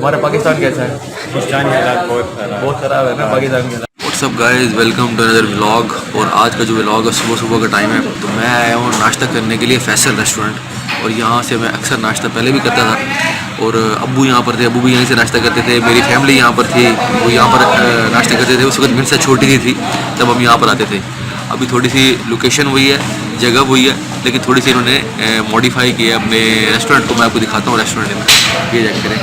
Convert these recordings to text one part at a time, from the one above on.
हमारा पाकिस्तान कैसा है? पाकिस्तान के हालात बहुत ख़राब है ना पाकिस्तान के। What's up guys, welcome to another vlog. और आज का जो व्लॉग है सुबह सुबह का टाइम है, तो मैं आया हूँ नाश्ता करने के लिए फैसल रेस्टोरेंट। और यहाँ से मैं अक्सर नाश्ता पहले भी करता था और अब्बू यहाँ पर थे, अब्बू भी यहीं से नाश्ता करते थे। मेरी फैमिली यहाँ पर थी, वो यहाँ पर नाश्ता करते थे। उस वक्त मेरे से छोटी सी थी तब हम यहाँ पर आते थे। अभी थोड़ी सी लोकेशन वही है, जगह वही है, लेकिन थोड़ी सी इन्होंने मॉडिफाई किया अपने रेस्टोरेंट को। मैं आपको दिखाता हूँ रेस्टोरेंट में, ये चेक करें।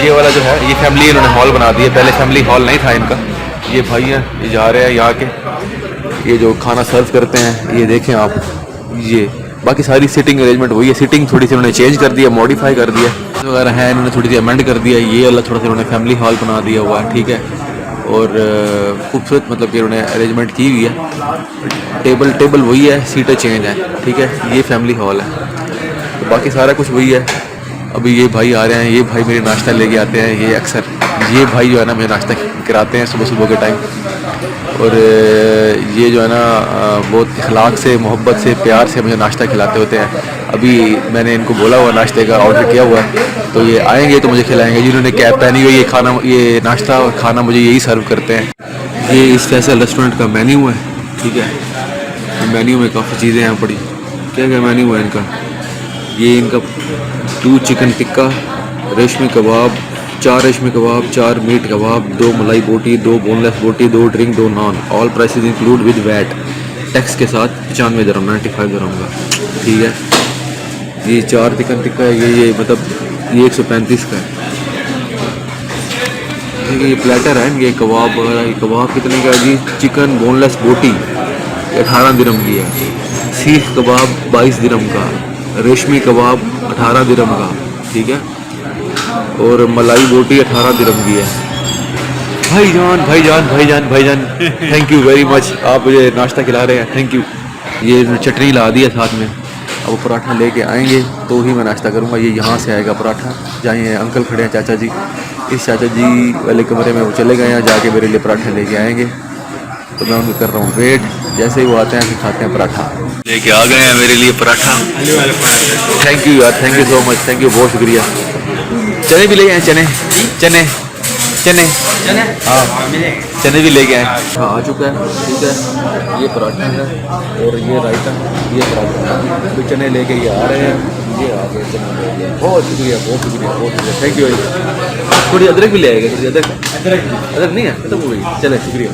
ये वाला जो है ये फैमिली इन्होंने हॉल बना दिया, पहले फैमिली हॉल नहीं था इनका। ये भाई हैं, ये जा रहे हैं यहाँ के, ये जो खाना सर्व करते हैं ये देखें आप। ये बाकी सारी सीटिंग अरेंजमेंट वही है, सीटिंग थोड़ी सी उन्होंने चेंज कर दिया, मॉडिफाई कर दिया वगैरह है, इन्होंने थोड़ी सी अमेंड कर दिया। ये वाला थोड़ा सा इन्होंने फैमिली हॉल बना दिया हुआ है, ठीक है। और खूबसूरत मतलब कि उन्होंने अरेंजमेंट की हुई है। टेबल वही है, सीटें चेंज हैं, ठीक है। ये फैमिली हॉल है, तो बाकी सारा कुछ वही है। अभी ये भाई आ रहे हैं, ये भाई मेरे नाश्ता लेके आते हैं। ये अक्सर ये भाई जो है ना मेरे नाश्ता कराते हैं सुबह सुबह के टाइम। और ये जो है ना बहुत इखलाक से, मोहब्बत से, प्यार से मुझे नाश्ता खिलाते होते हैं। अभी मैंने इनको बोला हुआ नाश्ते का ऑर्डर किया हुआ है, तो ये आएंगे तो मुझे खिलाएंगे। जिन्होंने कैब पहनी हुई, ये नाश्ता और खाना मुझे यही सर्व करते हैं। ये इस फैसल रेस्टोरेंट का मेन्यू है, ठीक है। मेन्यू में काफ़ी चीज़ें हैं पड़ी। क्या क्या मेन्यू है इनका? ये इनका 2 चिकन टिक्का, रेशमी कबाब, 4 रेशमी कबाब, 4 मीट कबाब, 2 मलाई बोटी, 2 boneless boti, 2 drink, 2 naan. All prices include with VAT, tax के साथ 95 दिरहम, 95 दिरहम का, ठीक है। ये 4 चिकन टिक्का है, ये मतलब ये 135 का है, ठीक है। ये प्लेटर है, ये कबाब वगैरह। ये कबाब कितने का है जी? चिकन बोनलेस बोटी 18 दिरहम की है, सीख कबाब 22 दिरहम का, रेशमी कबाब 18 दिरहम का, ठीक है। और मलाई बोटी 18 दिरहम की है। भाईजान थैंक यू वेरी मच, आप मुझे नाश्ता खिला रहे हैं, थैंक यू। ये चटनी ला दी है साथ में। अब वो पराठा लेके आएंगे तो ही मैं नाश्ता करूँगा। ये यहाँ से आएगा पराठा। जहाँ ये अंकल खड़े हैं, चाचा जी, इस चाचा जी वाले कमरे में वो चले गए हैं, जाके मेरे लिए पराठे लेके आएंगे। तो मैं उनको कर रहा हूँ वेट। जैसे ही वो आते हैं फिर खाते हैं पराठा। लेके आ गए हैं मेरे लिए पराठा। थैंक यू यार, thank you so much, thank you, बहुत शुक्रिया। चने भी ले आए, चने हाँ, चने भी ले गए हैं। हाँ, आ चुका है, ठीक है। ये पराठा है और ये रायता, ये पराठा। अभी चने लेके ये आ रहे हैं, ये आ गए चने। बहुत शुक्रिया, थैंक यू। थोड़ी अदरक भी ले आएगा, थोड़ी अदरक नहीं है, खत्म हो गई। चले, शुक्रिया।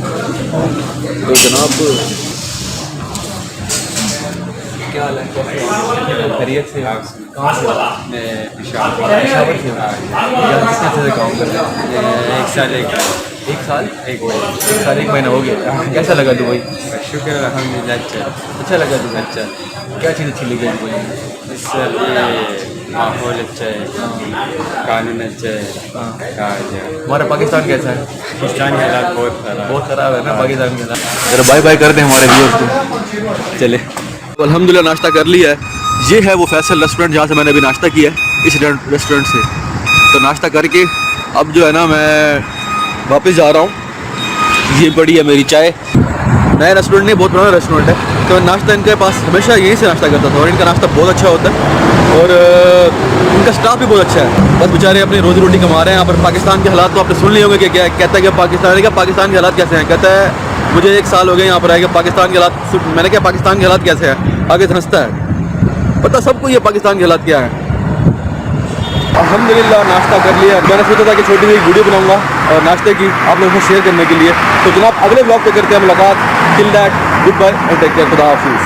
तो जनाब क्या हाल है? खैरियत से? कहाँ से? मैं पेशावर से। यहाँ किस तरह से काम कर रहे हैं? 1 साल 1 साल 1 महीना हो गया। कैसा लगा दुबई? शुक्र अल्हम्दुलिल्लाह, अच्छा लगा दुबई? अच्छा। क्या चीज़ अच्छी लगी दुबई में? इससे माहौल अच्छा है, कानून अच्छा है। हमारा पाकिस्तान कैसा है? पाकिस्तान के हालात बहुत ख़राब है ना पाकिस्तान के हालात। जरा बाय बाय कर दें हमारे व्यूअर्स को। चले, तो अल्हम्दुलिल्लाह नाश्ता कर लिया है। ये है वो फैसल रेस्टोरेंट जहाँ से मैंने अभी नाश्ता किया है, इस रेस्टोरेंट से। तो नाश्ता करके अब जो है ना मैं वापस जा रहा हूँ। ये बड़ी है मेरी चाय। नया रेस्टोरेंट नहीं, बहुत पुराना रेस्टोरेंट है। तो मैं नाश्ता इनके पास हमेशा यहीं से नाश्ता करता था और इनका नाश्ता बहुत अच्छा होता है और इनका स्टाफ भी बहुत अच्छा है। बस बेचारे अपनी रोज़ी रोटी कमा रहे हैं। यहाँ पर पाकिस्तान के हालात तो आपने सुन लिए होंगे कि क्या कहता है कि पाकिस्तान के हालात कैसे हैं। कहता है मुझे 1 साल हो गए यहाँ पर आए कि पाकिस्तान के हालात। मैंने क्या पाकिस्तान के हालात कैसे हैं, आगे समझता है। पता सबको ये पाकिस्तान के हालात क्या है। अल्हम्दुलिल्लाह नाश्ता कर लिया। मैंने सोचा था कि छोटी सी वीडियो बनाऊंगा और नाश्ते की आप लोगों को शेयर करने के लिए। तो जनाब अगले ब्लॉग पे करते हैं मुलाकात। Till that, goodbye and take care, खुदा हाफिज़।